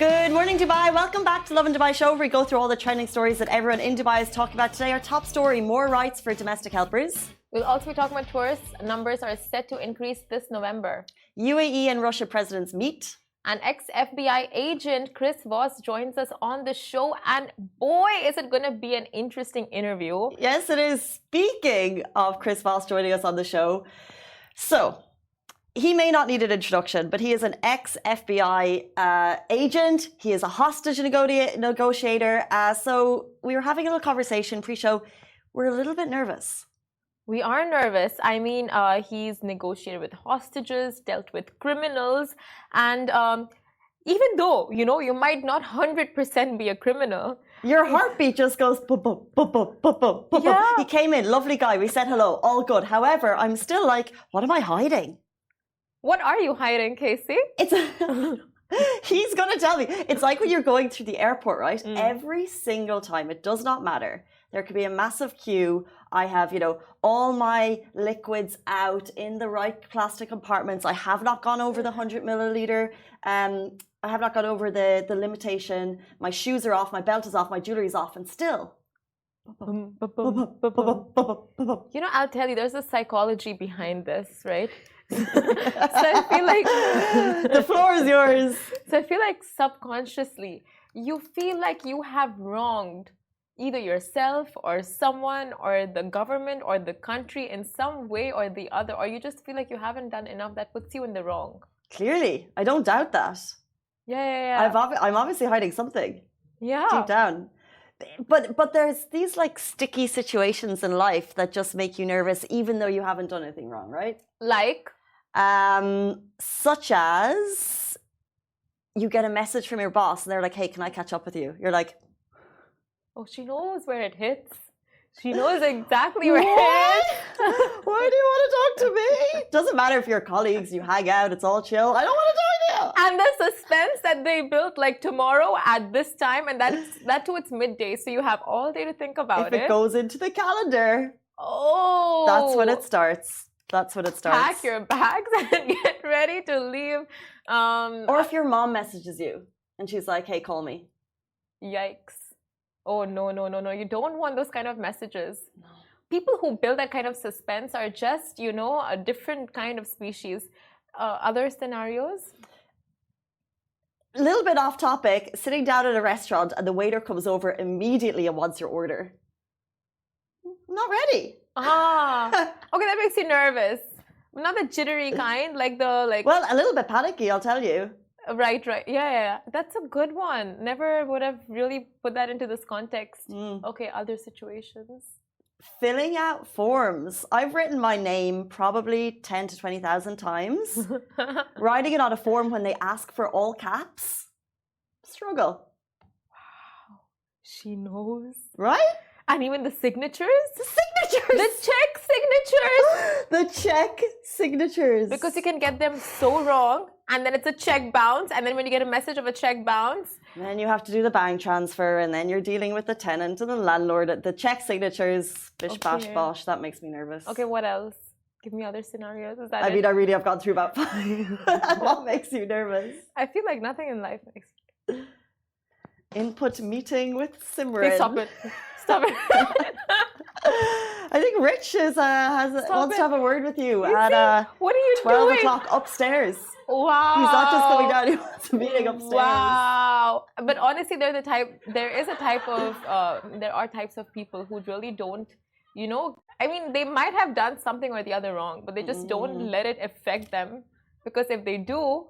Good morning, Dubai. Welcome back to Lovin Dubai show, where we go through all the trending stories that everyone in Dubai is talking about today. Our top story, more rights for domestic helpers. We'll also be talking about tourist numbers are set to increase this November. UAE and Russia presidents meet. An ex-FBI agent, Chris Voss, joins us on the show. And boy, is it going to be an interesting interview. Yes, it is. Speaking of Chris Voss joining us on the show. So, he may not need an introduction, but he is an ex-FBI agent. He is a hostage negotiator. So we were having a little conversation pre-show. We're a little bit nervous. We are nervous. I mean, he's negotiated with hostages, dealt with criminals. And even though, you might not 100% be a criminal. Your heartbeat just goes boop, boop, boop, boop, boop, boop, boop. Yeah. He came in, lovely guy. We said hello, all good. However, I'm still like, what am I hiding? What are you hiding, Casey? He's going to tell me. It's like when you're going through the airport, right? Every single time, it does not matter. There could be a massive queue. I have, all my liquids out in the right plastic compartments. I have not gone over the 100 milliliter. I have not gone over the limitation. My shoes are off. My belt is off. My jewelry is off. And still. I'll tell you, there's a psychology behind this, right? So I feel like the floor is yours. So I feel like subconsciously you feel like you have wronged either yourself or someone or the government or the country in some way or the other, or you just feel like you haven't done enough that puts you in the wrong. Clearly, I don't doubt that. Yeah. I'm obviously hiding something. Yeah. Deep down. But there's these like sticky situations in life that just make you nervous, even though you haven't done anything wrong, right? Like? Such as you get a message from your boss and they're like, hey, can I catch up with you? You're like, oh, she knows where it hits. She knows exactly where it hits. Why do you want to talk to me? Doesn't matter if you're colleagues, you hang out, it's all chill. I don't want to talk to you. And the suspense that they built, like tomorrow at this time, and that too, it's midday, so you have all day to think about it. If it goes into the calendar, oh, that's when it starts. That's when it starts. Pack your bags and get ready to leave. Or if your mom messages you and she's like, hey, call me. Yikes. Oh, no. You don't want those kind of messages. No. People who build that kind of suspense are just, a different kind of species. Other scenarios? A little bit off topic, sitting down at a restaurant and the waiter comes over immediately and wants your order. I'm not ready. Okay, that makes you nervous. Not the jittery kind, Well, a little bit panicky, I'll tell you. Right. Yeah. That's a good one. Never would have really put that into this context. Okay, other situations. Filling out forms. I've written my name probably 10 to 20,000 times. Writing it on a form when they ask for all caps. Struggle. Wow. She knows. Right? And even the signatures? The signatures! The check signatures! The check signatures. Because you can get them so wrong, and then it's a check bounce, and then when you get a message of a check bounce... Then you have to do the bank transfer, and then you're dealing with the tenant and the landlord. The check signatures, bish, bash, bosh, that makes me nervous. Okay, what else? Give me other scenarios. Is that I mean, I really have gone through about 5. What makes you nervous? I feel like nothing in life makes me... Input meeting with Simran. Please stop it. Stop it. I think Rich wants to have a word with you at what are you 12 doing? o'clock upstairs. Wow. He's not just coming down, he wants a meeting upstairs. Wow. But honestly, there are types of people who really don't, I mean, they might have done something or the other wrong, but they just don't let it affect them. Because if they do,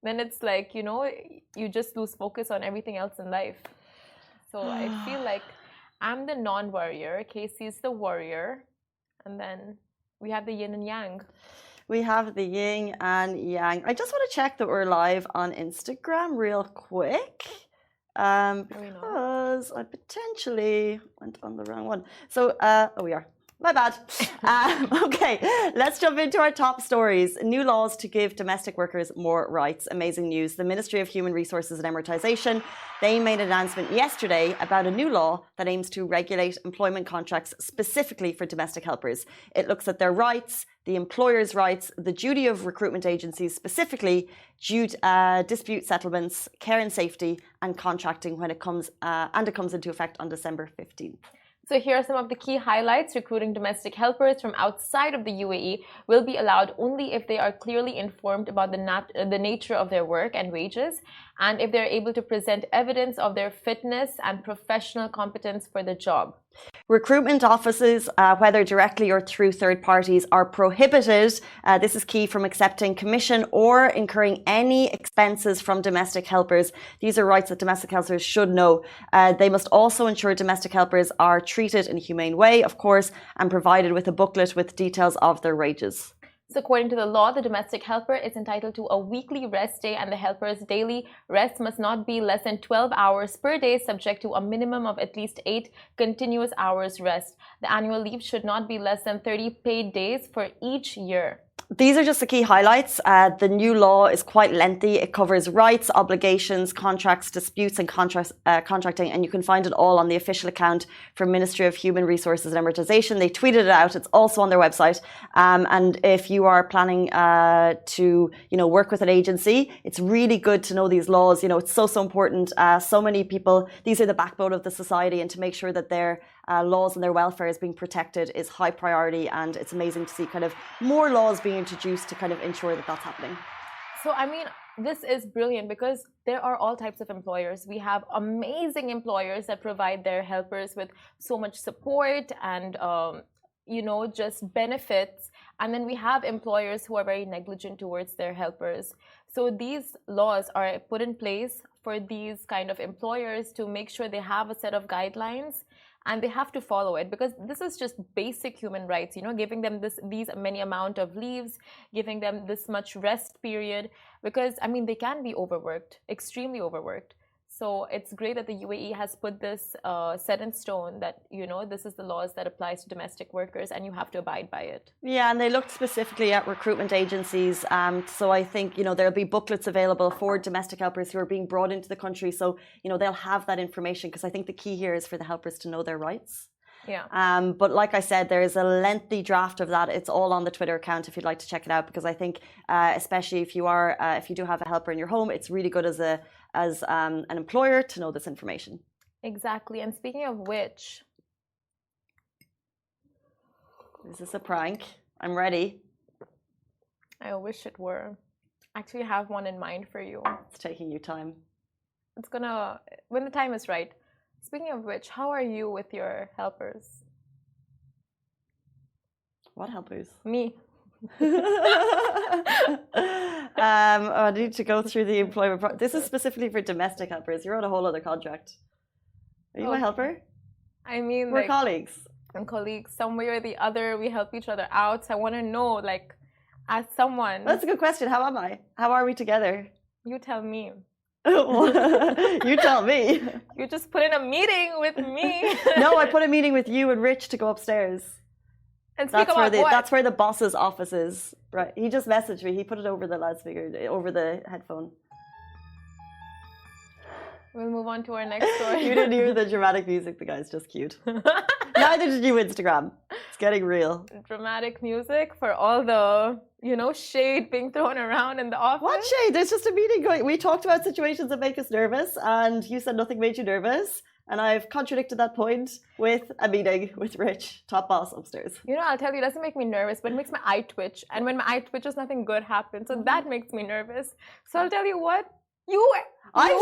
then it's like, you just lose focus on everything else in life. So I feel like I'm the non-warrior, Casey's the warrior, and then we have the yin and yang. We have the yin and yang. I just want to check that we're live on Instagram real quick. Because I potentially went on the wrong one. So, we are. My bad. Okay, let's jump into our top stories. New laws to give domestic workers more rights. Amazing news. The Ministry of Human Resources and Amortisation, they made an announcement yesterday about a new law that aims to regulate employment contracts specifically for domestic helpers. It looks at their rights, the employer's rights, the duty of recruitment agencies, specifically dispute settlements, care and safety, and contracting when it comes into effect on December 15th. So here are some of the key highlights. Recruiting domestic helpers from outside of the UAE will be allowed only if they are clearly informed about the nature of their work and wages, and if they're able to present evidence of their fitness and professional competence for the job. Recruitment offices, whether directly or through third parties, are prohibited. This is key from accepting commission or incurring any expenses from domestic helpers. These are rights that domestic helpers should know. They must also ensure domestic helpers are treated in a humane way, of course, and provided with a booklet with details of their wages. So according to the law, the domestic helper is entitled to a weekly rest day, and the helper's daily rest must not be less than 12 hours per day, subject to a minimum of at least 8 continuous hours rest. The annual leave should not be less than 30 paid days for each year. These are just the key highlights. The new law is quite lengthy. It covers rights, obligations, contracts, disputes, and contracting, and you can find it all on the official account from Ministry of Human Resources and Amortisation. They tweeted it out. It's also on their website. And if you are planning to, work with an agency, it's really good to know these laws. It's so important. So many people, these are the backbone of the society, and to make sure that their laws and their welfare is being protected is high priority, and it's amazing to see kind of more laws being introduced to kind of ensure that that's happening. So, this is brilliant because there are all types of employers. We have amazing employers that provide their helpers with so much support and, just benefits. And then we have employers who are very negligent towards their helpers. So these laws are put in place for these kind of employers to make sure they have a set of guidelines, and they have to follow it, because this is just basic human rights, giving them these many amount of leaves, giving them this much rest period, because they can be overworked, extremely overworked. So it's great that the UAE has put this set in stone that, this is the laws that applies to domestic workers and you have to abide by it. Yeah, and they looked specifically at recruitment agencies. So I think, there'll be booklets available for domestic helpers who are being brought into the country. So, they'll have that information, because I think the key here is for the helpers to know their rights. Yeah. But like I said, there is a lengthy draft of that. It's all on the Twitter account if you'd like to check it out, because I think, especially if you do have a helper in your home, it's really good as an employer to know this information. Exactly. And speaking of which, is this a prank? I'm ready. I wish it were. Actually, I have one in mind for you. It's taking you time. It's gonna, when the time is right. Speaking of which, how are you with your helpers? What helpers? Me. I need to go through the employment. This is specifically for domestic helpers. You're on a whole other contract. Are you my helper? We're colleagues. And colleagues, some way or the other, we help each other out. So I want to know, as someone. That's a good question. How am I? How are we together? You tell me. You tell me. You just put in a meeting with me. No, I put a meeting with you and Rich to go upstairs. And speak about what? That's where the boss's office is. Right. He just messaged me. He put it over the loudspeaker, over the headphone. We'll move on to our next story. You didn't hear the dramatic music. The guy's just cute. Neither did you, Instagram. It's getting real. Dramatic music for all the, shade being thrown around in the office. What shade? There's just a meeting going. We talked about situations that make us nervous, and you said nothing made you nervous. And I've contradicted that point with a meeting with Rich, top boss upstairs. I'll tell you, it doesn't make me nervous, but it makes my eye twitch. And when my eye twitches, nothing good happens. So that makes me nervous. So I'll tell you what, I've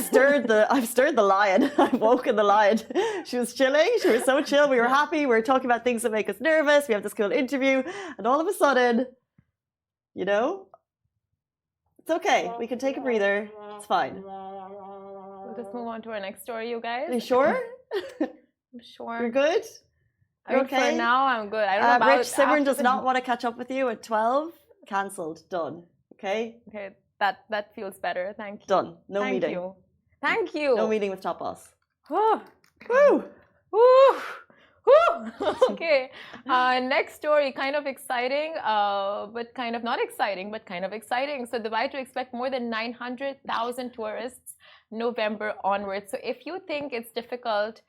stirred the lion. I've woken the lion. She was chilling. She was so chill. We were happy. We were talking about things that make us nervous. We have this cool interview, and all of a sudden, it's okay. We can take a breather. It's fine. We'll just move on to our next story, you guys. Are you sure? I'm sure. You're good? You're okay? For now, I'm good. I don't know about Rich Simran does not want to catch up with you at 12. Cancelled. Done. Okay? Okay. That feels better. Thank you. Done. No meeting. Thank you. No meeting with top boss. Oh. Woo! Woo! Okay. Next story, kind of exciting, but kind of not exciting, but kind of exciting. So Dubai to expect more than 900,000 tourists November onwards. So if you think it's difficult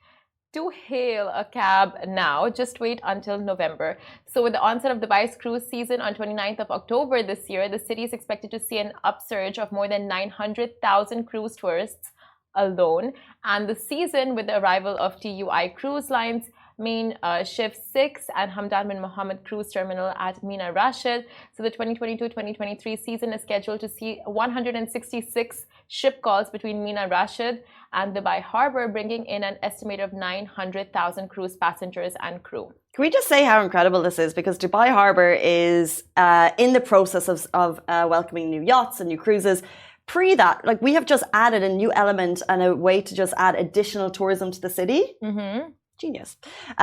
to hail a cab now, just wait until November. So with the onset of Dubai's cruise season on 29th of October this year, the city is expected to see an upsurge of more than 900,000 cruise tourists alone. And the season with the arrival of TUI Cruise Lines main Shift 6 and Hamdan bin Mohammed Cruise Terminal at Mina Rashid. So the 2022-2023 season is scheduled to see 166 ship calls between Mina Rashid and Dubai Harbour, bringing in an estimated of 900,000 cruise passengers and crew. Can we just say how incredible this is? Because Dubai Harbour is in the process of welcoming new yachts and new cruises. Pre that, like we have just added a new element and a way to just add additional tourism to the city. Genius.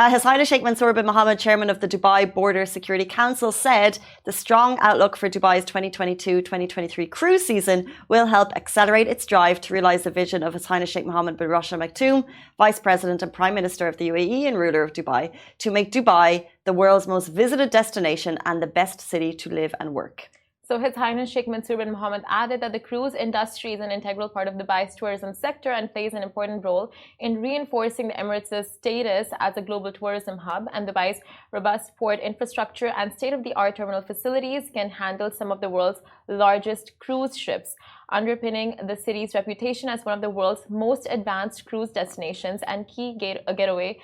His Highness Sheikh Mansour bin Mohammed, chairman of the Dubai Border Security Council, said the strong outlook for Dubai's 2022-2023 cruise season will help accelerate its drive to realise the vision of His Highness Sheikh Mohammed bin Rashid Al Maktoum, Vice President and Prime Minister of the UAE and ruler of Dubai, to make Dubai the world's most visited destination and the best city to live and work. So His Highness Sheikh Mansour bin Mohammed added that the cruise industry is an integral part of Dubai's tourism sector and plays an important role in reinforcing the Emirates' status as a global tourism hub, and Dubai's robust port infrastructure and state-of-the-art terminal facilities can handle some of the world's largest cruise ships, underpinning the city's reputation as one of the world's most advanced cruise destinations and key getaway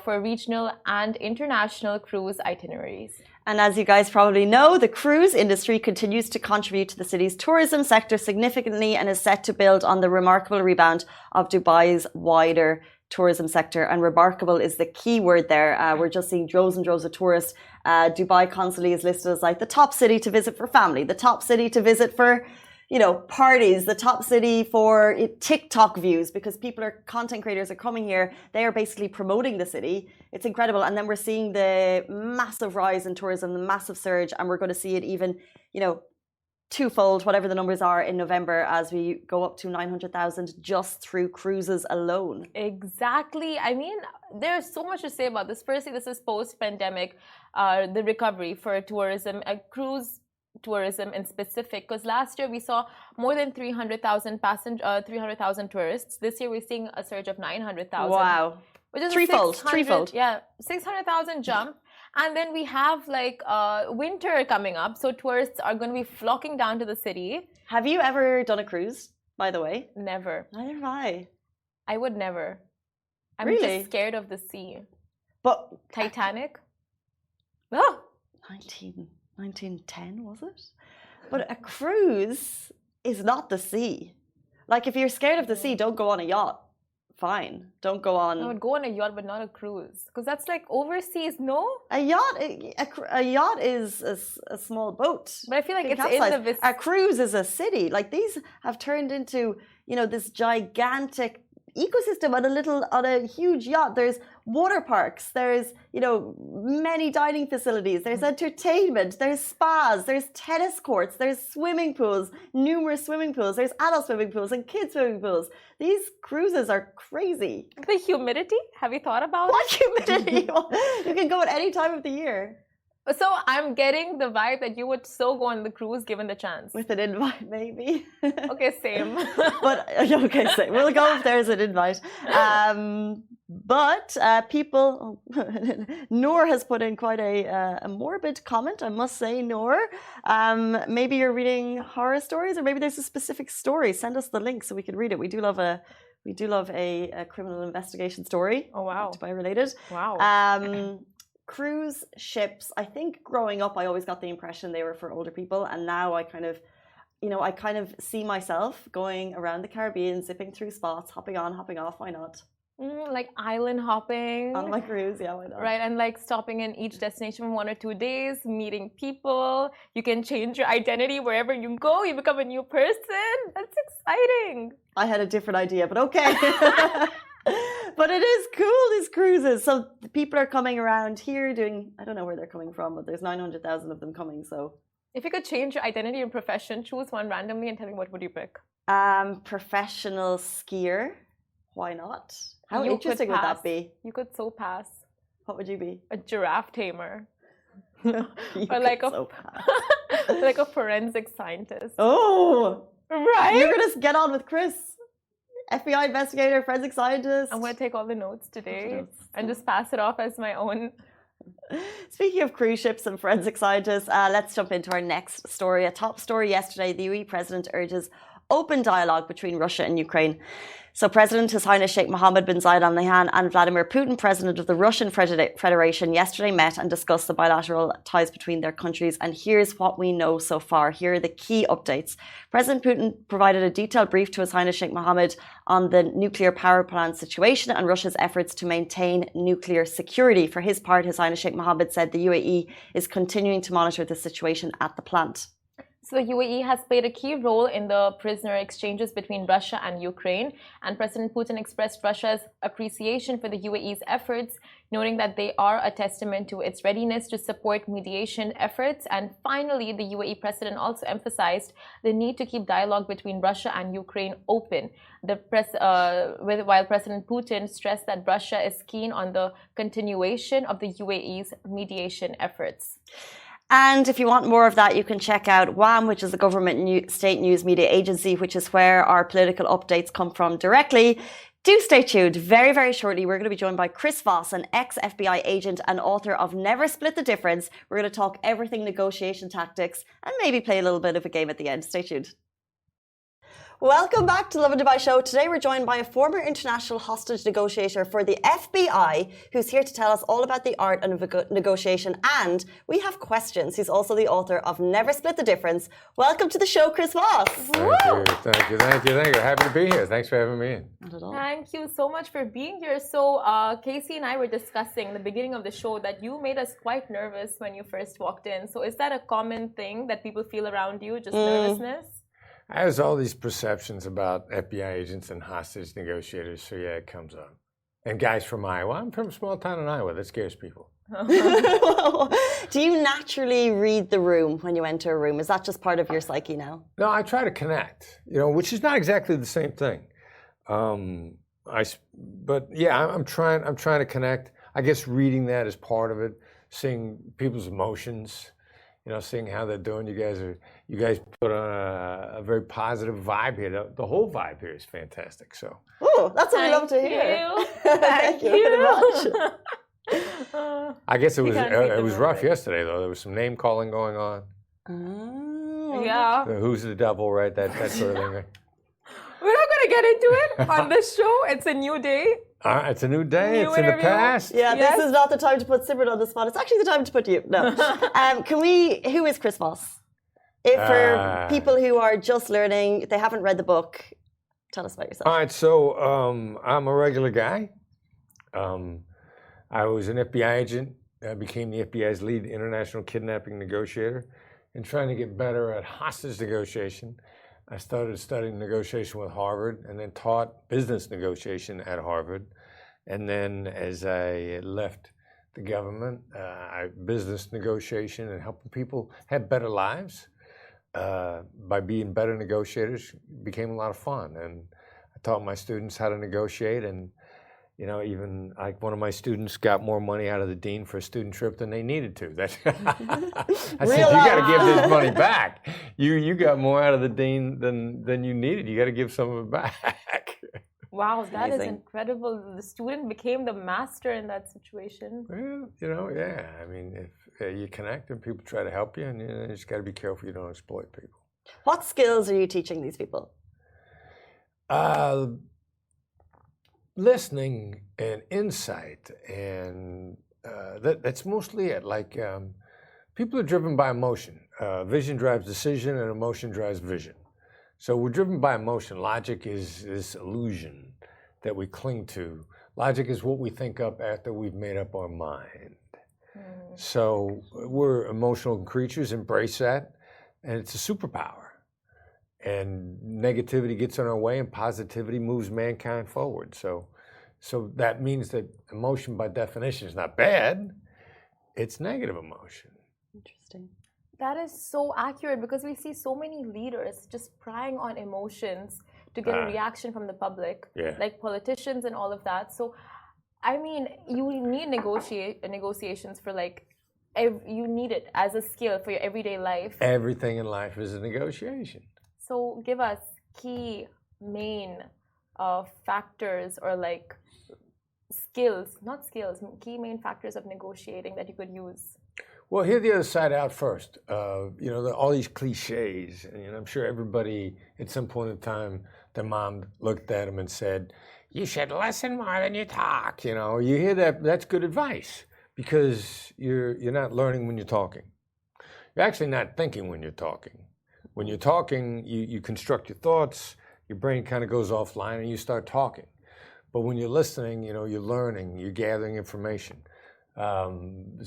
for regional and international cruise itineraries. And as you guys probably know, the cruise industry continues to contribute to the city's tourism sector significantly and is set to build on the remarkable rebound of Dubai's wider tourism sector. And remarkable is the key word there. We're just seeing droves and droves of tourists. Dubai constantly is listed as like the top city to visit for family, the top city to visit for, you know, parties, the top city for TikTok views, because content creators are coming here. They are basically promoting the city. It's incredible. And then we're seeing the massive rise in tourism, the massive surge, and we're going to see it even, you know, twofold, whatever the numbers are in November, as we go up to 900,000 just through cruises alone. Exactly. I mean, there's so much to say about this. Firstly, this is post-pandemic, the recovery for tourism, cruise tourism in specific, because last year we saw more than 300,000 tourists. This year we're seeing a surge of 900,000. Wow. Which is threefold. Yeah, 600,000 jump. And then we have like winter coming up, so tourists are going to be flocking down to the city. Have you ever done a cruise, by the way? Never. Neither have I. I would never. I'm Really? just scared of the sea. But Titanic? Oh! 1910, was it? But a cruise is not the sea. Like, if you're scared of the sea, don't go on a yacht. Fine. Don't go on. I would go on a yacht, but not a cruise. Because that's like overseas, no? A yacht is a small boat. But I feel like You it's can in the capsize. A cruise is a city. Like, these have turned into, you know, this gigantic ecosystem on a huge yacht. There's water parks, there's, you know, many dining facilities, there's entertainment, there's spas, there's tennis courts, there's swimming pools, numerous swimming pools, there's adult swimming pools and kids swimming pools. These cruises are crazy. The humidity? Have you thought about What humidity? You can go at any time of the year. So I'm getting the vibe that you would so go on the cruise given the chance. With an invite, maybe. Okay, same. But okay, so we'll go if there's an invite. But people, Noor has put in quite a morbid comment, I must say, Noor. Maybe you're reading horror stories, or maybe there's a specific story. Send us the link so we can read it. We do love a criminal investigation story. Oh wow, Dubai related. Wow. Cruise ships, I think growing up I always got the impression they were for older people, and now I kind of see myself going around the Caribbean, zipping through spots, hopping on, hopping off. Why not? Like island hopping On my cruise, yeah, why not? Right, and like stopping in each destination for 1 or 2 days, meeting people. You can change your identity wherever you go. You become a new person. That's exciting. I had a different idea, but okay. But it is cool, these cruises. So the people are coming around here doing, I don't know where they're coming from, but there's 900,000 of them coming. So if you could change your identity and profession, choose one randomly and tell me what would you pick? Professional skier. Why not? How You interesting could would pass. that be? You could so pass. What would you be? A giraffe tamer. You Or like get a so fast. like a forensic scientist. Oh, Right? you're gonna get on with Chris, FBI investigator, forensic scientist. I'm gonna take all the notes today notes. and just pass it off as my own. Speaking of cruise ships and forensic scientists, let's jump into our next story. A top story yesterday: the UAE president urges open dialogue between Russia and Ukraine. So President His Highness Sheikh Mohammed bin Zayed Al Nahyan and Vladimir Putin, president of the Russian Federation, yesterday met and discussed the bilateral ties between their countries. And here's what we know so far. Here are the key updates. President Putin provided a detailed brief to His Highness Sheikh Mohammed on the nuclear power plant situation and Russia's efforts to maintain nuclear security. For his part, His Highness Sheikh Mohammed said the UAE is continuing to monitor the situation at the plant. So the UAE has played a key role in the prisoner exchanges between Russia and Ukraine, and President Putin expressed Russia's appreciation for the UAE's efforts, noting that they are a testament to its readiness to support mediation efforts. And finally, the UAE president also emphasized the need to keep dialogue between Russia and Ukraine open. While President Putin stressed that Russia is keen on the continuation of the UAE's mediation efforts. And if you want more of that, you can check out WAM, which is the government state news media agency, which is where our political updates come from directly. Do stay tuned. Very, very shortly, we're going to be joined by Chris Voss, an ex-FBI agent and author of Never Split the Difference. We're going to talk everything negotiation tactics and maybe play a little bit of a game at the end. Stay tuned. Welcome back to Lovin Dubai Show. Today we're joined by a former international hostage negotiator for the FBI who's here to tell us all about the art of negotiation, and we have questions. He's also the author of Never Split the Difference. Welcome to the show, Chris Voss. Thank you. Happy to be here. Thanks for having me in. Not at all. Thank you so much for being here. So Casey and I were discussing in the beginning of the show that you made us quite nervous when you first walked in. So is that a common thing that people feel around you, just nervousness? There's all these perceptions about FBI agents and hostage negotiators, so yeah, it comes up. And guys from Iowa. I'm from a small town in Iowa. That scares people. Do you naturally read the room when you enter a room? Is that just part of your psyche now? No, I try to connect, which is not exactly the same thing. But yeah, I'm trying to connect. I guess reading that is part of it, seeing people's emotions. Seeing how they're doing. You guys put on a very positive vibe here. The whole vibe here is fantastic. So. Oh, that's what we love to hear. Thank you very much. I guess it was rough yesterday though. There was some name calling going on. Oh. Yeah. Who's the devil, right? That sort of thing. We're not going to get into it on this show. It's a new day. It's a new day. New it's in the interview. past. Yeah, Yes. This is not the time to put Simran on the spot. It's actually the time to put you. No. Who is Chris Voss? For people who are just learning, they haven't read the book, tell us about yourself. All right, so I'm a regular guy. I was an FBI agent. I became the FBI's lead international kidnapping negotiator and trying to get better at hostage negotiation. I started studying negotiation with Harvard and then taught business negotiation at Harvard. And then as I left the government, business negotiation and helping people have better lives by being better negotiators became a lot of fun. And I taught my students how to negotiate. And, even like one of my students got more money out of the dean for a student trip than they needed to. I said, you got to give this money back. You got more out of the dean than you needed. You got to give some of it back. Wow, that is Amazing. incredible. The student became the master in that situation. Well, yeah. I mean, if you connect and people try to help you, and you just got to be careful you don't exploit people. What skills are you teaching these people? Listening and insight, and that's mostly it. Like people are driven by emotion. Vision drives decision, and emotion drives vision. So we're driven by emotion. Logic is this illusion that we cling to. Logic is what we think up after we've made up our mind. So we're emotional creatures, embrace that, and it's a superpower. And negativity gets in our way and positivity moves mankind forward. So that means that emotion by definition is not bad. It's negative emotion. Interesting. That is so accurate because we see so many leaders just prying on emotions to get a reaction from the public, Yeah. like politicians and all of that. So I mean, you need negotiations for like, you need it as a skill for your everyday life. Everything in life is a negotiation. So give us key main factors or like skills, not skills, key main factors of negotiating that you could use. Well, hear the other side out first. You know, all these cliches, and I'm sure everybody at some point in time, their mom looked at them and said, "You should listen more than you talk." You know, you hear that. That's good advice because you're not learning when you're talking. You're actually not thinking when you're talking. When you're talking, you construct your thoughts. Your brain kind of goes offline, and you start talking. But when you're listening, you know, you're learning. You're gathering information. One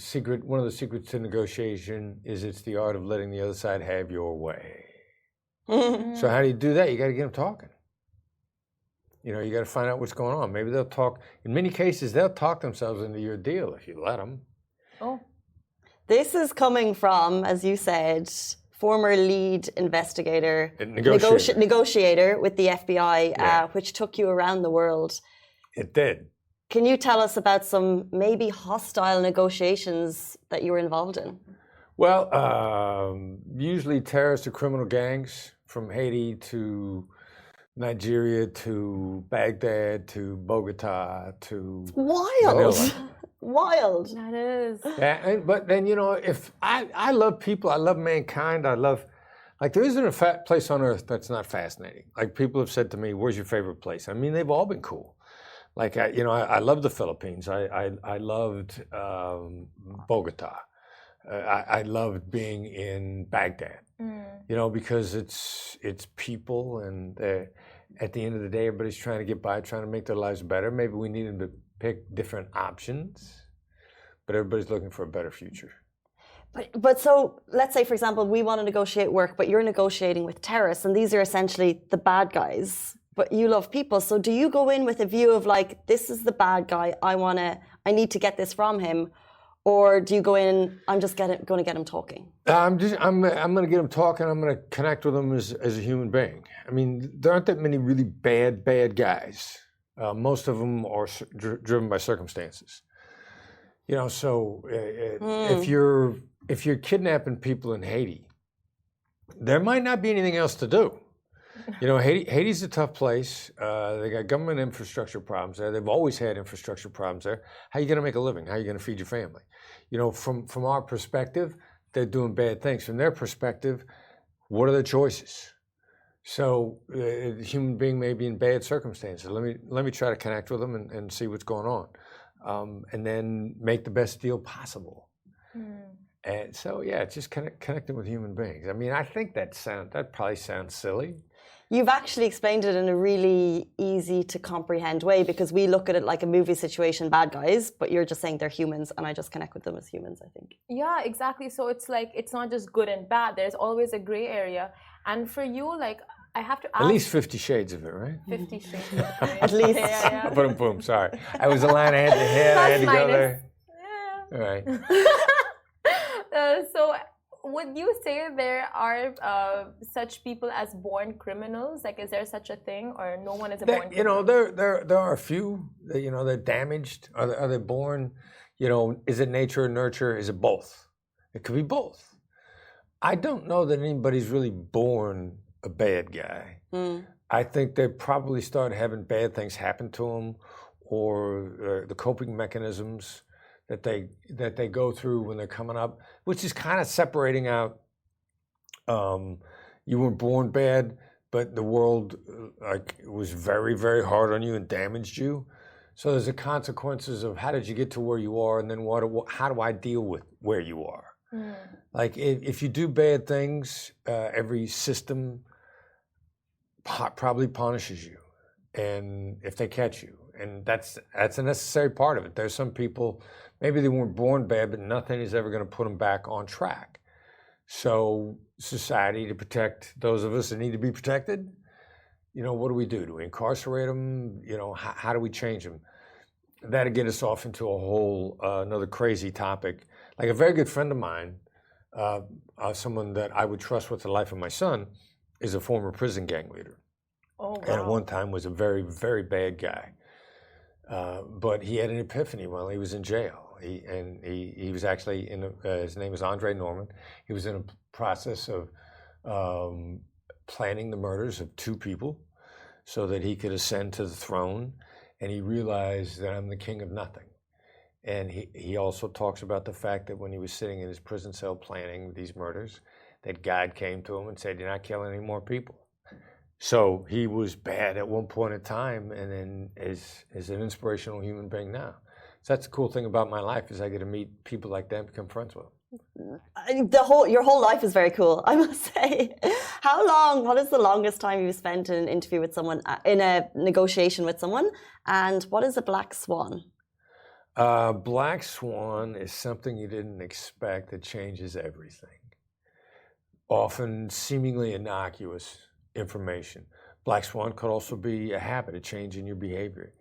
of the secrets to negotiation is it's the art of letting the other side have your way. So how do you do that? You got to get them talking. You know, you got to find out what's going on. Maybe they'll talk. In many cases, they'll talk themselves into your deal if you let them. Oh, This is coming from, as you said, former lead investigator, negotiator with the FBI, which took you around the world. It did. Can you tell us about some maybe hostile negotiations that you were involved in? Well, usually terrorist or criminal gangs from Haiti to Nigeria to Baghdad to Bogota to Wild. Manila. Wild. that is. Yeah, but then, you know, if I love people, I love mankind, like there isn't a place on earth that's not fascinating. Like people have said to me, "Where's your favorite place?" I mean, they've all been cool. Like I love the Philippines. I loved Bogota. I loved being in Baghdad. You know, because it's people, and at the end of the day, everybody's trying to get by, trying to make their lives better. Maybe we need them to pick different options, but everybody's looking for a better future. But so let's say, for example, we want to negotiate work, but you're negotiating with terrorists, and these are essentially the bad guys. But you love people, so do you go in with a view of like, this is the bad guy, I need to get this from him, or do you go in, I'm just going to get him talking? I'm going to get him talking. I'm going to connect with him as a human being. I mean, there aren't that many really bad guys. Most of them are driven by circumstances. You know, so if you're kidnapping people in Haiti, there might not be anything else to do. You know, Haiti's a tough place. They got government infrastructure problems there. They've always had infrastructure problems there. How are you going to make a living? How are you going to feed your family? You know, from our perspective, they're doing bad things. From their perspective, what are their choices? So a human being may be in bad circumstances. Let me try to connect with them and see what's going on, and then make the best deal possible. And so, yeah, it's just connecting with human beings. I mean, I think that probably sounds silly. You've actually explained it in a really easy to comprehend way, because we look at it like a movie situation, bad guys, but you're just saying they're humans, and I just connect with them as humans, I think. Yeah, exactly. So it's like, it's not just good and bad. There's always a gray area. And for you, like, I have to ask. At least 50 Shades of it, right? 50 Shades of Grey. At least. Yeah. Boom, sorry. I was a line I had to hit. I had to go there. Yeah. All right. So would you say there are such people as born criminals? Like, is there such a thing, or no one is a born criminal? You know, there are a few. You know, they're damaged. Are they born? You know, is it nature or nurture? Is it both? It could be both. I don't know that anybody's really born a bad guy. I think they probably start having bad things happen to them, or the coping mechanisms that they go through when they're coming up, which is kind of separating out. You weren't born bad, but the world was very, very hard on you and damaged you. So there's the consequences of how did you get to where you are, and then how do I deal with where you are? Like if you do bad things, every system probably punishes you, and if they catch you, and that's a necessary part of it. There's some people, maybe they weren't born bad, but nothing is ever going to put them back on track. So society, to protect those of us that need to be protected, you know, what do we do? Do we incarcerate them? You know, how do we change them? That'll get us off into a whole another crazy topic. Like a very good friend of mine, someone that I would trust with the life of my son, is a former prison gang leader. Oh, wow. And at one time was a very, very bad guy. But he had an epiphany while he was in jail. He was actually his name was Andre Norman. He was in a process of planning the murders of 2 people so that he could ascend to the throne. And he realized that I'm the king of nothing. And he also talks about the fact that when he was sitting in his prison cell planning these murders, that God came to him and said, "You're not killing any more people." So he was bad at one point in time, and then is an inspirational human being now. So that's the cool thing about my life is I get to meet people like that and become friends with them. Your whole life is very cool, I must say. What is the longest time you've spent in an interview with someone, in a negotiation with someone? And what is a black swan? Black swan is something you didn't expect that changes everything. Often seemingly innocuous information. Black swan could also be a habit, a change in your behavior.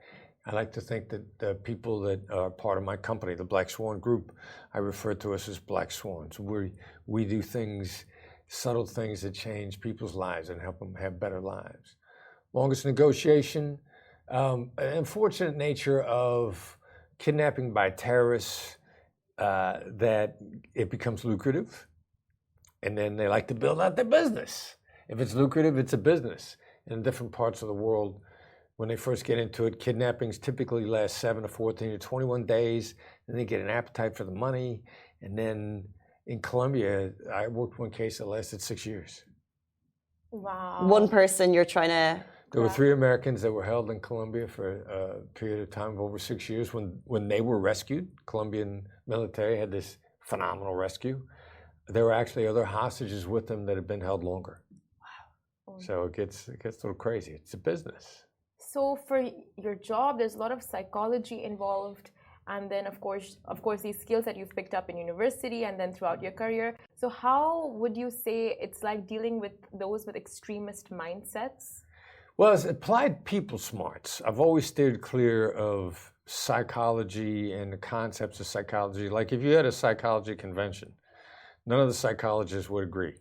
I like to think that the people that are part of my company, the Black Swan Group, I refer to us as black swans. We do things, subtle things that change people's lives and help them have better lives. Longest negotiation, unfortunate nature of kidnapping by terrorists, that it becomes lucrative, and then they like to build out their business. If it's lucrative, it's a business. In different parts of the world, when they first get into it, kidnappings typically last 7 to 14 to 21 days. Then they get an appetite for the money. And then in Colombia, I worked one case that lasted 6 years. Wow. One person you're trying to... There were 3 Americans that were held in Colombia for a period of time of over 6 years. When they were rescued, Colombian military had this phenomenal rescue. There were actually other hostages with them that had been held longer. Wow. So it gets a little crazy. It's a business. So for your job, there's a lot of psychology involved, and then of course these skills that you've picked up in university and then throughout your career. So how would you say it's like dealing with those with extremist mindsets? Well, it's applied people smarts. I've always steered clear of psychology and the concepts of psychology. Like if you had a psychology convention, none of the psychologists would agree.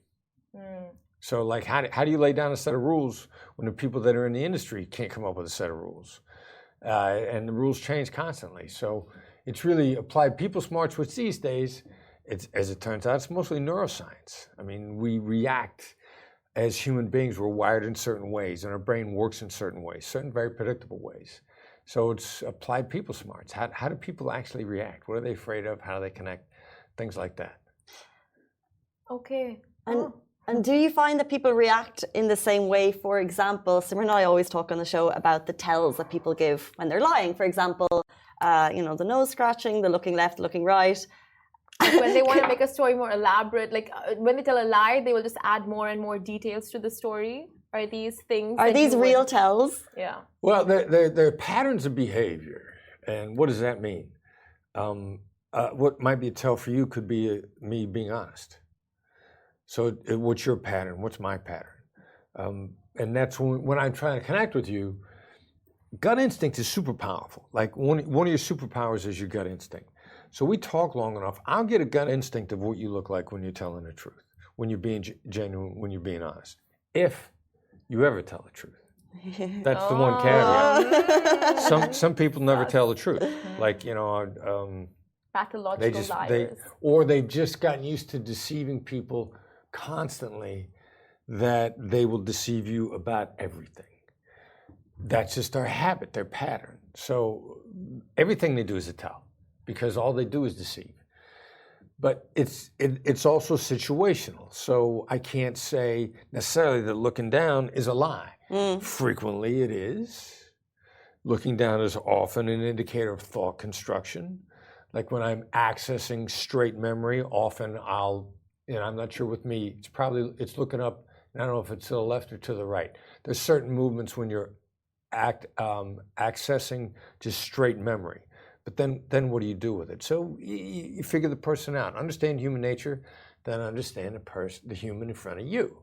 So like how do you lay down a set of rules when the people that are in the industry can't come up with a set of rules? And the rules change constantly. So it's really applied people smarts, which these days, as it turns out, it's mostly neuroscience. I mean, we react as human beings. We're wired in certain ways, and our brain works in certain ways, certain very predictable ways. So it's applied people smarts. How do people actually react? What are they afraid of? How do they connect? Things like that. Okay. And do you find that people react in the same way? For example, Simran and I always talk on the show about the tells that people give when they're lying. For example, the nose scratching, the looking left, looking right. When they want to make a story more elaborate, like when they tell a lie, they will just add more and more details to the story. Are these things? Are these real tells? Yeah. Well, they're patterns of behavior. And what does that mean? What might be a tell for you could be me being honest. So what's your pattern? What's my pattern? And that's when I'm trying to connect with you, gut instinct is super powerful. Like one of your superpowers is your gut instinct. So we talk long enough, I'll get a gut instinct of what you look like when you're telling the truth, when you're being genuine, when you're being honest. If you ever tell the truth. That's the one caveat. Some people never tell the truth. Like, pathological liars. Or they've just gotten used to deceiving people constantly, that they will deceive you about everything. That's just their habit, their pattern. So everything they do is a tell, because all they do is deceive. But it's also situational. So I can't say necessarily that looking down is a lie. Frequently it is. Looking down is often an indicator of thought construction. Like when I'm accessing straight memory, often I'm not sure with me, it's looking up, and I don't know if it's to the left or to the right. There's certain movements when you're accessing just straight memory. But then what do you do with it? So you figure the person out, understand human nature, then understand the human in front of you.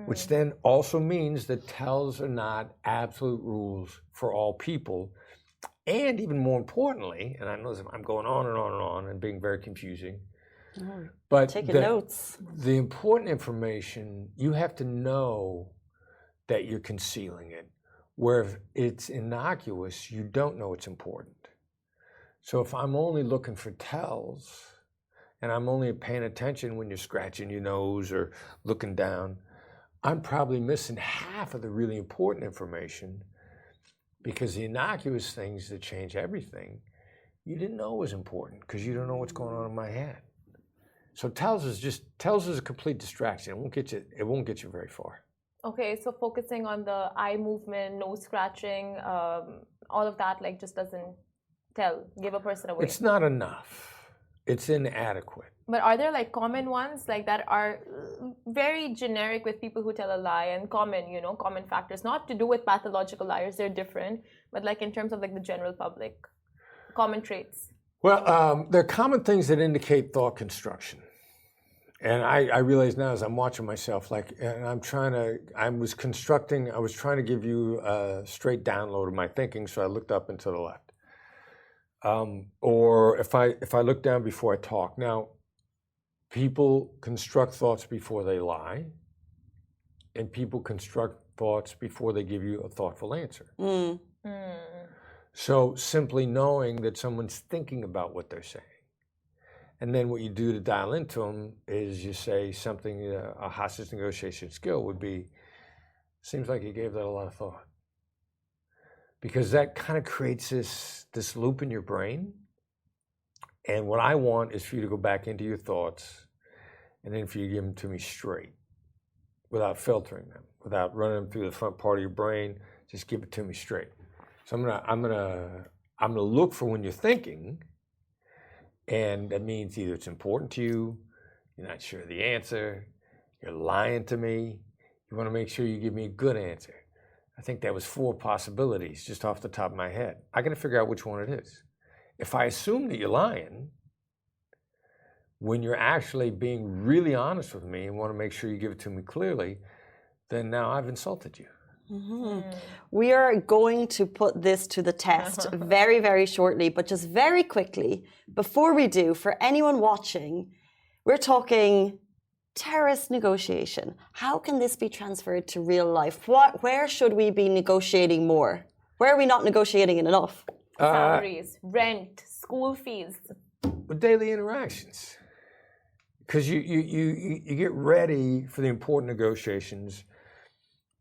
Which then also means that tells are not absolute rules for all people. And even more importantly, and I know I'm going on and on and on and being very confusing, but taking notes. The important information, you have to know that you're concealing it, where if it's innocuous, you don't know it's important. So if I'm only looking for tells, and I'm only paying attention when you're scratching your nose or looking down, I'm probably missing half of the really important information, because the innocuous things that change everything, you didn't know was important because you don't know what's going on in my head. So tells is a complete distraction. It won't get you very far. Okay, so focusing on the eye movement, nose scratching, all of that like just doesn't give a person away. It's not enough. It's inadequate. But are there like common ones like that are very generic with people who tell a lie, and common, common factors, not to do with pathological liars, they're different, but like in terms of like the general public, common traits? Well, there are common things that indicate thought construction. And I realize now as I'm watching myself, and I was trying to give you a straight download of my thinking, so I looked up and to the left. Or if I look down before I talk. Now, people construct thoughts before they lie, and people construct thoughts before they give you a thoughtful answer. Mm. So simply knowing that someone's thinking about what they're saying, and then what you do to dial into them is you say something, a hostage negotiation skill would be, seems like you gave that a lot of thought. Because that kind of creates this loop in your brain. And what I want is for you to go back into your thoughts, and then for you to give them to me straight, without filtering them, without running them through the front part of your brain. Just give it to me straight. So I'm gonna look for when you're thinking, and that means either it's important to you, you're not sure of the answer, you're lying to me, you want to make sure you give me a good answer. I think that was 4 possibilities just off the top of my head. I got to figure out which one it is. If I assume that you're lying, when you're actually being really honest with me and want to make sure you give it to me clearly, then now I've insulted you. Mm-hmm. We are going to put this to the test very, very shortly, but just very quickly, before we do, for anyone watching, we're talking terrorist negotiation. How can this be transferred to real life? Where should we be negotiating more? Where are we not negotiating enough? Salaries, rent, school fees. With daily interactions. Because you get ready for the important negotiations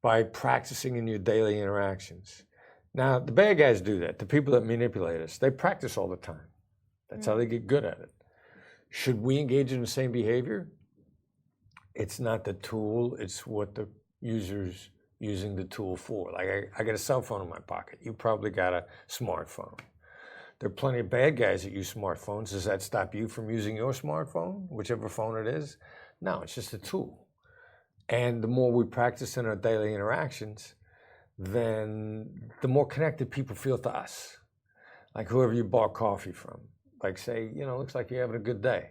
by practicing in your daily interactions. Now, the bad guys do that. The people that manipulate us, they practice all the time. That's how they get good at it. Should we engage in the same behavior? It's not the tool, it's what the user's using the tool for. Like I got a cell phone in my pocket. You probably got a smartphone. There are plenty of bad guys that use smartphones. Does that stop you from using your smartphone, whichever phone it is? No, it's just a tool. And the more we practice in our daily interactions, then the more connected people feel to us. Like whoever you bought coffee from. Like say, looks like you're having a good day.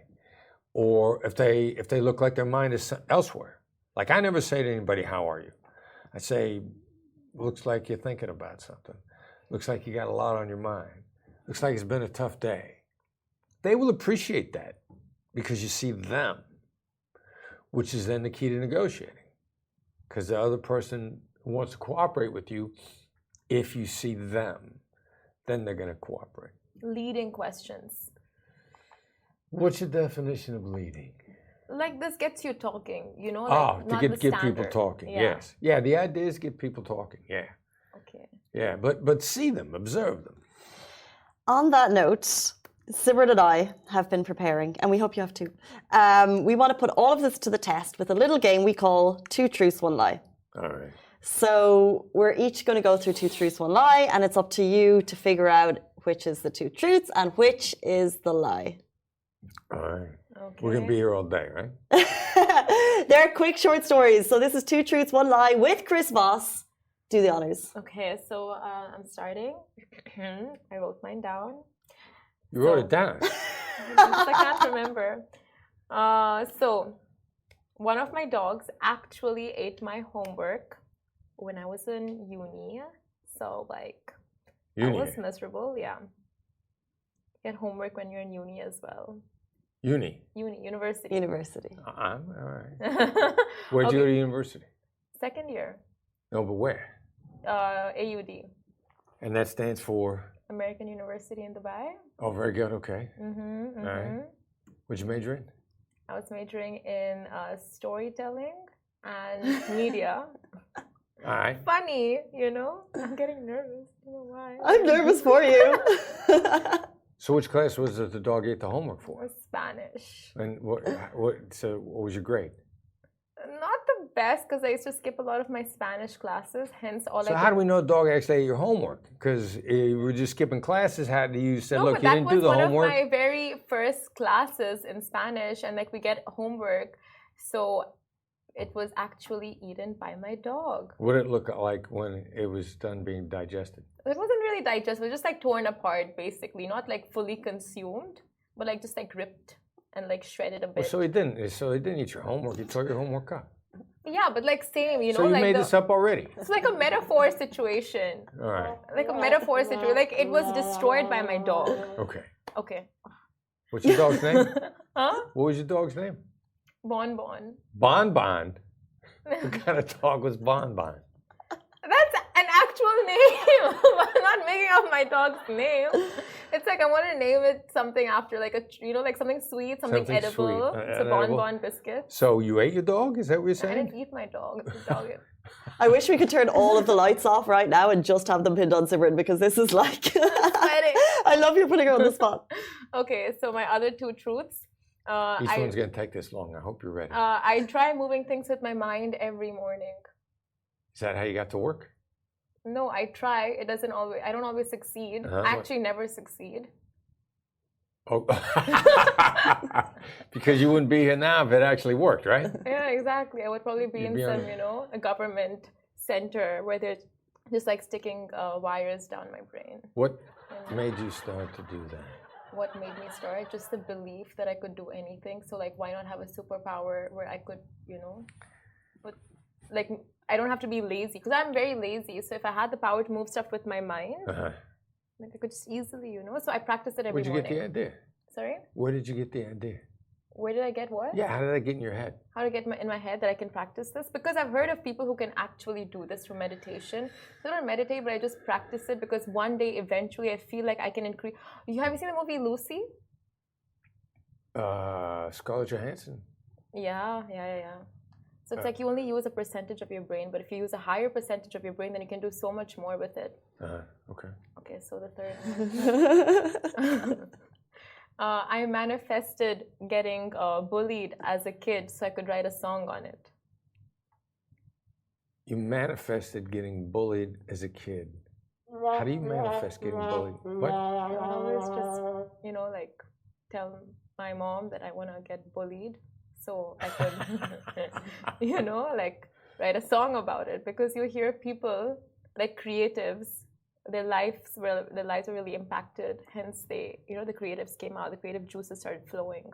Or if they look like their mind is elsewhere. Like I never say to anybody, how are you? I say, looks like you're thinking about something. Looks like you got a lot on your mind. Looks like it's been a tough day. They will appreciate that because you see them, which is then the key to negotiating. Because the other person who wants to cooperate with you, if you see them, then they're going to cooperate. Leading questions. What's your definition of leading? Like this gets you talking, like to get people talking, yes. Yeah, the idea is get people talking, yeah. Okay. Yeah, but see them, observe them. On that note, Sibert and I have been preparing, and we hope you have too. We want to put all of this to the test with a little game we call 2 Truths, 1 Lie. All right. So we're each going to go through 2 truths, 1 lie, and it's up to you to figure out which is the 2 truths and which is the lie. All right. Okay. We're going to be here all day, right? They're quick, short stories. So this is 2 truths, 1 lie with Chris Voss. Do the honors. Okay, so I'm starting. I wrote mine down. You wrote it down? I can't remember. So one of my dogs actually ate my homework when I was in uni. So I was miserable, yeah. You get homework when you're in uni as well. University. All right. Where'd you go to university? 2nd year. No, but where? AUD, And that stands for? American University in Dubai. Oh, very good. Okay. Mm-hmm. All right. What'd you major in? I was majoring in storytelling and media. All right. Funny, you know? I'm getting nervous. I don't know why. I'm nervous for you. So which class was it the dog ate the homework for? Spanish. And what was your grade? Not the best because I used to skip a lot of my Spanish classes. Hence, all So how do we know the dog actually ate your homework? Because you were just skipping classes. How do you say, look, you didn't do the homework? That was one of my very first classes in Spanish, and like we get homework, so it was actually eaten by my dog. What did it look like when it was done being digested? It wasn't really digested. It was just like torn apart, basically, not like fully consumed, but like just like ripped and like shredded a bit. Well, so he didn't eat your homework. He tore your homework up. Yeah, but like same, you know. So you like made this up already. It's like a metaphor situation. All right. Like a metaphor situation. Like it was destroyed by my dog. Okay. Okay. What's your dog's name? Huh? What was your dog's name? Bon Bon. Bon Bon. What kind of dog was Bon Bon? That's an actual name. I'm not making up my dog's name. It's like I want to name it something after like like something sweet, something edible. Sweet. It's a Bon Bon biscuit. So you ate your dog? Is that what you're I saying? didn't eat my dog. The dog ate. I wish we could turn all of the lights off right now and just have them pinned on Simran because this is like. I love you putting her on the spot. Okay, so my other two truths. Each one's going to take this long. I hope you're ready. I try moving things with my mind every morning. Is that how you got to work? No, I try. It doesn't always. I don't always succeed. I actually never succeed. Oh, because you wouldn't be here now if it actually worked, right? Yeah, exactly. I would probably be in some, a government center where they're just like sticking wires down my brain. What made you start to do that? What made me start? Just the belief that I could do anything. So like, why not have a superpower where I could, but like I don't have to be lazy because I'm very lazy. So if I had the power to move stuff with my mind, like I could just easily, So I practice it every morning. Where'd you get the idea? Sorry? Where did you get the idea? Where did I get what? Yeah, how did that get in your head? How to get in my head that I can practice this? Because I've heard of people who can actually do this through meditation. So I don't meditate, but I just practice it because one day, eventually, I feel like I can increase. Have you seen the movie Lucy? Scarlett Johansson. Yeah. So it's like you only use a percentage of your brain, but if you use a higher percentage of your brain, then you can do so much more with it. Okay. Okay, so the third one. I manifested getting bullied as a kid so I could write a song on it. You manifested getting bullied as a kid. How do you manifest getting bullied? What? I always just, like tell my mom that I want to get bullied so I could, like write a song about it. Because you hear people, like creatives, their lives were really impacted. Hence, the creatives came out. The creative juices started flowing.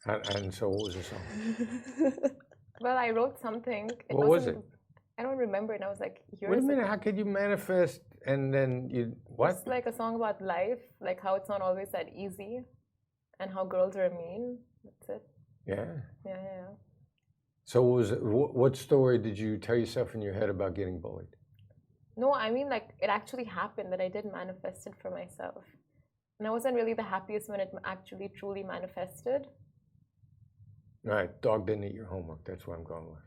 And so, what was the song? Well, I wrote something. What was it? I don't remember. And I was like, wait a minute. How could you manifest and then you what? It's like a song about life, like how it's not always that easy, and how girls are mean. That's it. Yeah. Yeah. So, what story did you tell yourself in your head about getting bullied? No, I mean, like, it actually happened that I did manifest it for myself. And I wasn't really the happiest when it actually truly manifested. All right, dog didn't eat your homework. That's what I'm going with.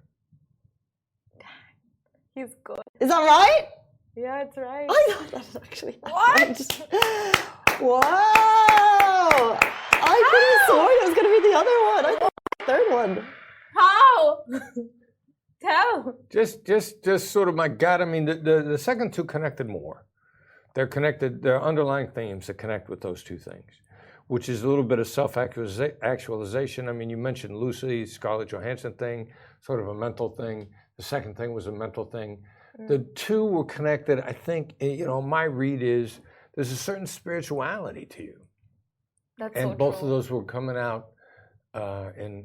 He's good. Is that right? Yeah, it's right. I thought that was actually. What? Wow! I could have sworn it was going to be the other one. I thought the third one. How? Tell. Just sort of my gut. I mean, the second two connected more. They're connected. There are underlying themes that connect with those two things, which is a little bit of self-actualization. I mean, you mentioned Lucy, Scarlett Johansson thing, sort of a mental thing. The second thing was a mental thing. The two were connected. I think, my read is there's a certain spirituality to you. That's and so both true. of those were coming out in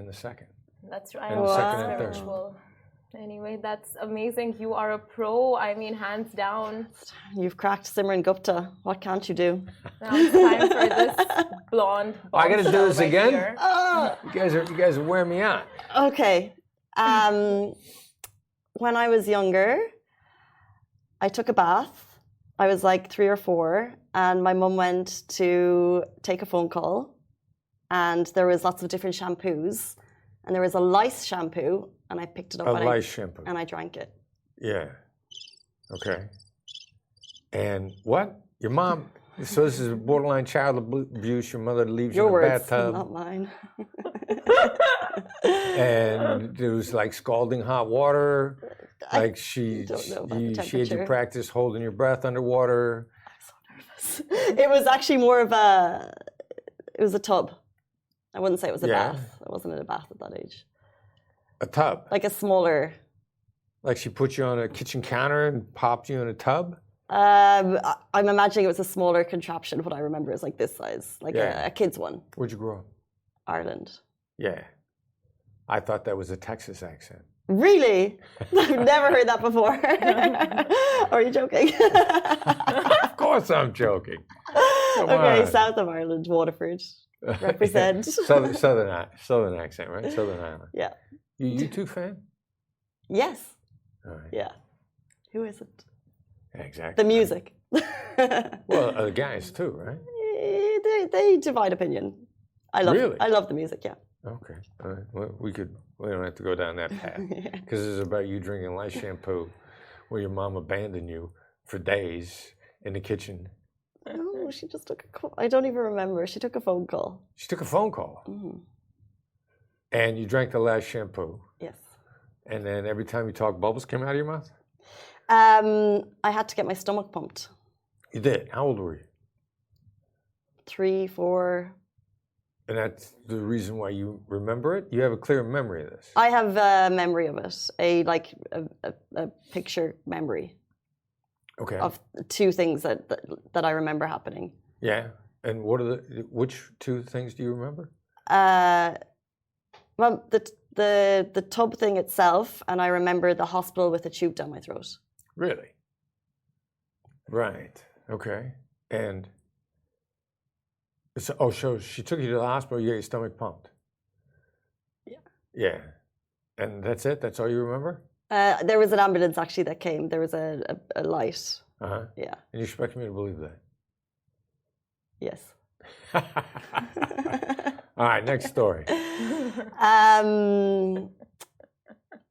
the second. That's right. And the second and Spiritual. Anyway, that's amazing. You are a pro. I mean, hands down. You've cracked Simran Gupta. What can't you do? Now it's time for this blonde. I got to do this again. Oh. You guys are wearing me out. Okay. when I was younger, I took a bath. I was like 3 or 4, and my mum went to take a phone call, and there was lots of different shampoos, and there was a lice shampoo, and I picked it up. Shampoo. And I drank it. Yeah. Okay. And what? Your mom? So this is borderline child abuse. Your mother leaves you in the bathtub. Not mine. And it was like scalding hot water. Like she had you practice holding your breath underwater. I'm so nervous. It was actually more of it was a tub. I wouldn't say it was a bath. I wasn't in a bath at that age. A tub? Like a smaller. Like she put you on a kitchen counter and popped you in a tub? I'm imagining it was a smaller contraption. What I remember is like this size, like a kid's one. Where'd you grow up? Ireland. Yeah. I thought that was a Texas accent. Really? I've never heard that before. Are you joking? Of course I'm joking. Okay, south of Ireland, Waterford. Represent. Southern accent, right? Southern Ireland. Yeah. You two fan? Yes. All right. Yeah. Who is it? Exactly. The music. Well, the guys too, right? They divide opinion. I love the music. Yeah. Okay. All right. Well, we don't have to go down that path because this is about you drinking lice shampoo, where your mom abandoned you for days in the kitchen. No, she just took a call. I don't even remember. She took a phone call. She took a phone call. Mm-hmm. And you drank the last shampoo. Yes. And then every time you talk, bubbles came out of your mouth? I had to get my stomach pumped. You did? How old were you? 3, 4. And that's the reason why you remember it? You have a clear memory of this? I have a memory of it, a picture memory. Okay. Of 2 things that I remember happening. Yeah. And which 2 things do you remember? Well, the tub thing itself, and I remember the hospital with a tube down my throat. Really? Right. Okay. And so she took you to the hospital. You got your stomach pumped. Yeah. Yeah. And that's it. That's all you remember. There was an ambulance actually that came. There was a light. Yeah. And you expect me to believe that? Yes. All right. Next story.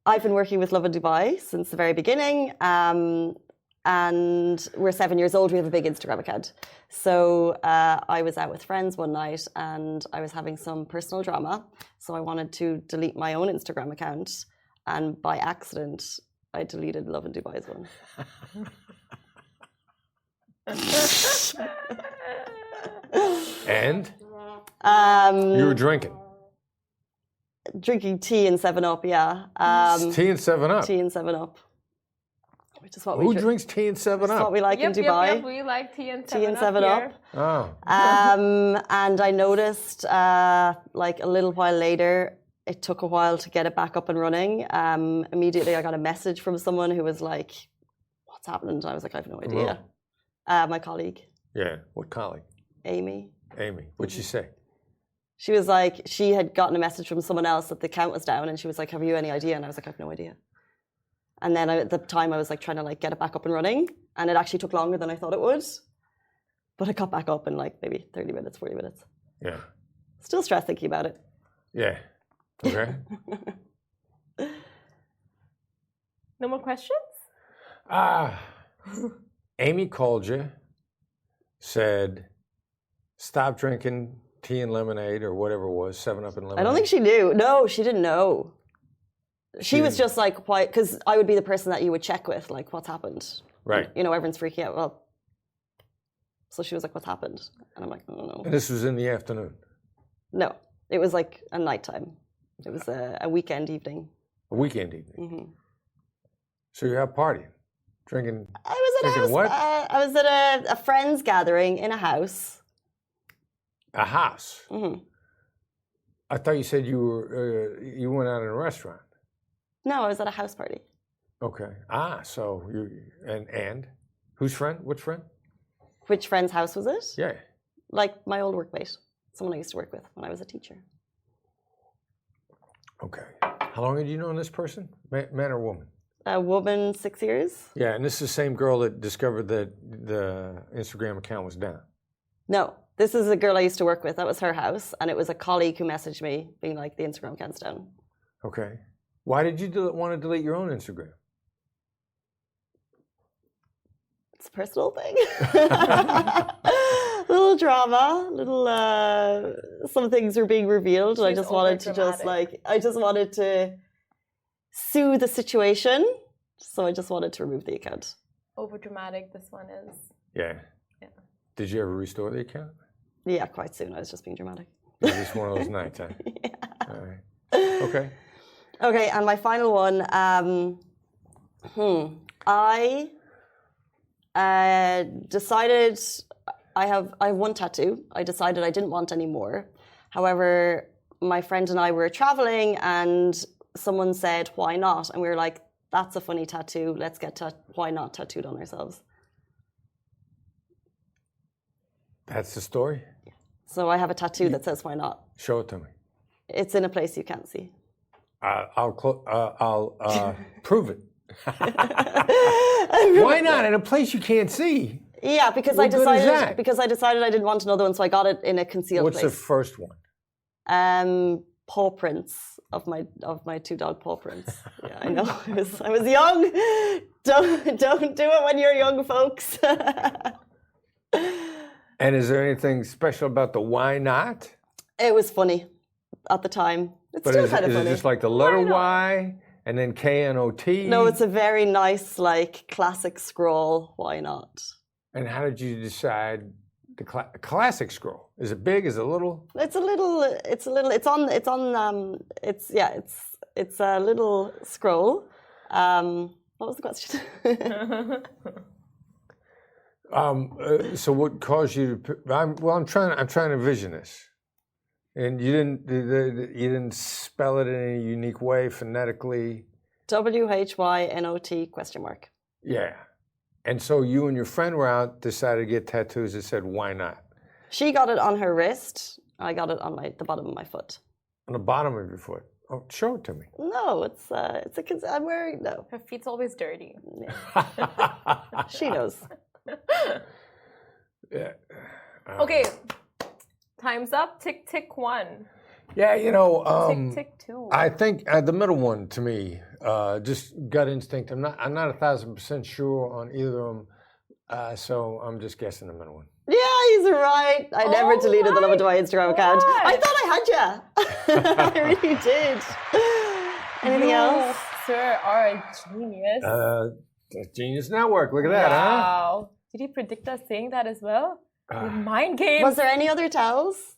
I've been working with Lovin Dubai since the very beginning. And we're 7 years old. We have a big Instagram account. So I was out with friends one night and I was having some personal drama. So I wanted to delete my own Instagram account. And by accident, I deleted Lovin Dubai's one. And? You were drinking? Drinking tea and 7-Up, yeah. Tea and 7-Up? Tea and 7-Up. Which is what Who drinks tea and 7-Up? That's what we like in Dubai. Yep, we like tea and 7-Up. Tea and 7-Up. Oh. And I noticed, like a little while later, it took a while to get it back up and running. Immediately, I got a message from someone who was like, "What's happened?" And I was like, "I have no idea." My colleague. Yeah. What colleague? Amy. Amy. What'd she say? She was like, she had gotten a message from someone else that the count was down, and she was like, "Have you any idea?" And I was like, "I have no idea." And then at the time, I was like trying to like get it back up and running, and it actually took longer than I thought it would. But it got back up in like maybe 30 minutes, 40 minutes. Yeah. Still stressed thinking about it. Yeah. Okay. No more questions? Amy called you, said, stop drinking tea and lemonade or whatever it was, 7-Up and lemonade. I don't think she knew. No, she didn't know. She was just like, why? Because I would be the person that you would check with, like, what's happened? Right. You know, everyone's freaking out. Well, so she was like, what's happened? And I'm like, I don't know. And this was in the afternoon? No, it was like a nighttime. It was a weekend evening. A weekend evening? Mm-hmm. So you're out partying, drinking. What? I was at a friend's gathering in a house. A house? Mm-hmm. I thought you said you went out in a restaurant. No, I was at a house party. Okay. So you and whose friend? Which friend? Which friend's house was it? Yeah. Like my old workmate, someone I used to work with when I was a teacher. Okay. How long had you known this person? Man or woman? A woman, 6 years. Yeah, and this is the same girl that discovered that the Instagram account was down. No, this is a girl I used to work with. That was her house, and it was a colleague who messaged me being like, the Instagram account's down. Okay. Why did you want to delete your own Instagram? It's a personal thing. Little drama, little some things were being revealed, and I just wanted to soothe the situation. So I just wanted to remove the account. Over dramatic, this one is. Yeah. Did you ever restore the account? Yeah, quite soon. I was just being dramatic. It was just one of those nights, huh? Yeah. All right. Okay. Okay, and my final one. I decided I have one tattoo. I decided I didn't want any more. However, my friend and I were traveling, and someone said, "Why not?" And we were like, "That's a funny tattoo. Let's get why not tattooed on ourselves." That's the story? So I have a tattoo that says "Why not." Show it to me. It's in a place you can't see. I'll prove it. Why not in a place you can't see? Yeah, because I decided I didn't want another one, so I got it in a concealed place. What's the first one? Paw prints of my two dog paw prints. Yeah, I know. I was young. Don't do it when you're young, folks. And is there anything special about the why not? It was funny at the time. It's still kind of funny. Is it just like the letter Y and then KNOT? No, it's a very nice, like, classic scroll. Why not? And how did you decide the classic scroll? Is it big? Is it little? It's a little scroll. What was the question? So what caused you to? I'm trying to envision this, and you didn't spell it in any unique way phonetically. WHYNOT ? Yeah, and so you and your friend were out, decided to get tattoos that said "Why not?" She got it on her wrist. I got it on the bottom of my foot. On the bottom of your foot. Oh, show it to me. No, I'm wearing no. Her feet's always dirty. Yeah. She knows. Yeah. Okay, time's up. Tick tick one. Yeah, tick tick two. I think the middle one to me, just gut instinct. I'm not 1,000% sure on either of them, so I'm just guessing the middle one. Yeah, he's right. I never deleted the Lovin to my Instagram account. I thought I had you. I really did. Anything else? Sir, are a genius. Genius Network. Look at that, huh? Wow. Did he predict us saying that as well? Mind games. Was there any other tells?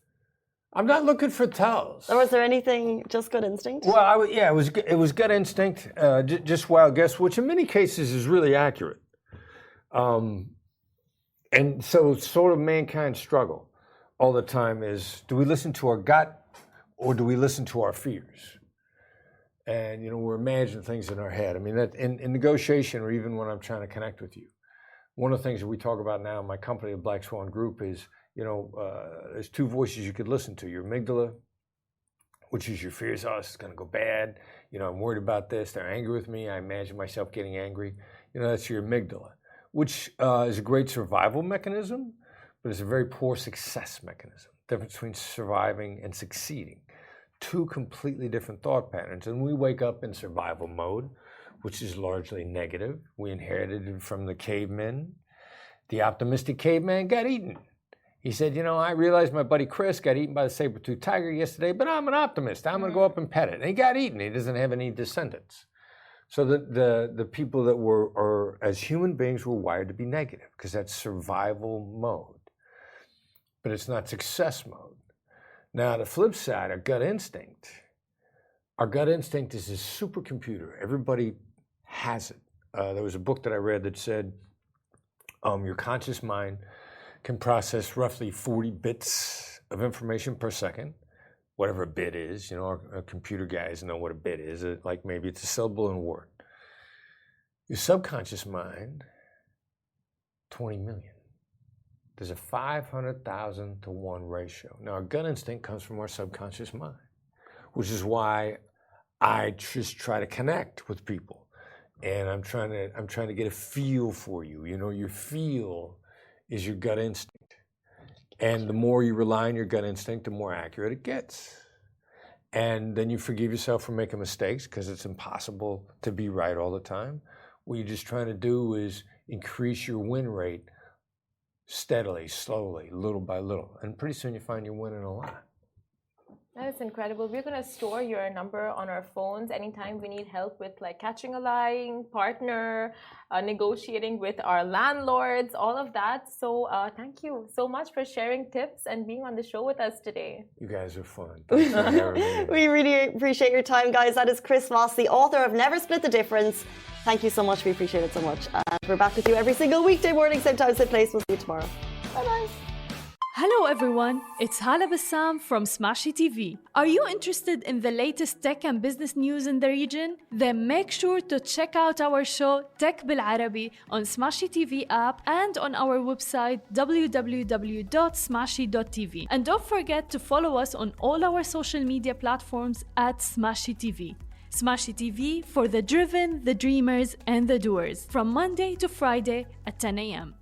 I'm not looking for tells. Or was there anything just gut instinct? Well, it was gut instinct, just wild guess, which in many cases is really accurate. And so sort of mankind's struggle all the time is, do we listen to our gut or do we listen to our fears? And, we're imagining things in our head. I mean, that in negotiation or even when I'm trying to connect with you, one of the things that we talk about now in my company, the Black Swan Group, is, there's two voices you could listen to. Your amygdala, which is your fears. Oh, this is going to go bad. I'm worried about this. They're angry with me. I imagine myself getting angry. That's your amygdala, which is a great survival mechanism, but it's a very poor success mechanism. Difference between surviving and succeeding. Two completely different thought patterns. And we wake up in survival mode, which is largely negative. We inherited it from the cavemen. The optimistic caveman got eaten. He said, I realized my buddy Chris got eaten by the saber-toothed tiger yesterday, but I'm an optimist. I'm going to go up and pet it. And he got eaten. He doesn't have any descendants. So the people that are as human beings were wired to be negative because that's survival mode. But it's not success mode. Now, the flip side, our gut instinct is a supercomputer. Everybody has it. There was a book that I read that said your conscious mind can process roughly 40 bits of information per second, whatever a bit is. Our computer guys know what a bit is. Like maybe it's a syllable in a word. Your subconscious mind, 20 million. There's a 500,000 to 1 ratio. Now, our gut instinct comes from our subconscious mind, which is why I just try to connect with people. and I'm trying to get a feel for you. You know, your feel is your gut instinct. And the more you rely on your gut instinct, the more accurate it gets. And then you forgive yourself for making mistakes because it's impossible to be right all the time. What you're just trying to do is increase your win rate steadily, slowly, little by little. And pretty soon you find you're winning a lot. That is incredible. We're going to store your number on our phones anytime we need help with like catching a lying partner, negotiating with our landlords, all of that. So thank you so much for sharing tips and being on the show with us today. You guys are fun. Thanks for having me. We really appreciate your time, guys. That is Chris Voss, the author of Never Split the Difference. Thank you so much. We appreciate it so much. And we're back with you every single weekday morning, same time, same place. We'll see you tomorrow. Bye-bye. Hello everyone, it's Hala Bassam from Smashy TV. Are you interested in the latest tech and business news in the region? Then make sure to check out our show Tech Bil Arabi on Smashy TV app and on our website www.smashy.tv. And don't forget to follow us on all our social media platforms at Smashy TV. Smashy TV for the driven, the dreamers, and the doers from Monday to Friday at 10 a.m.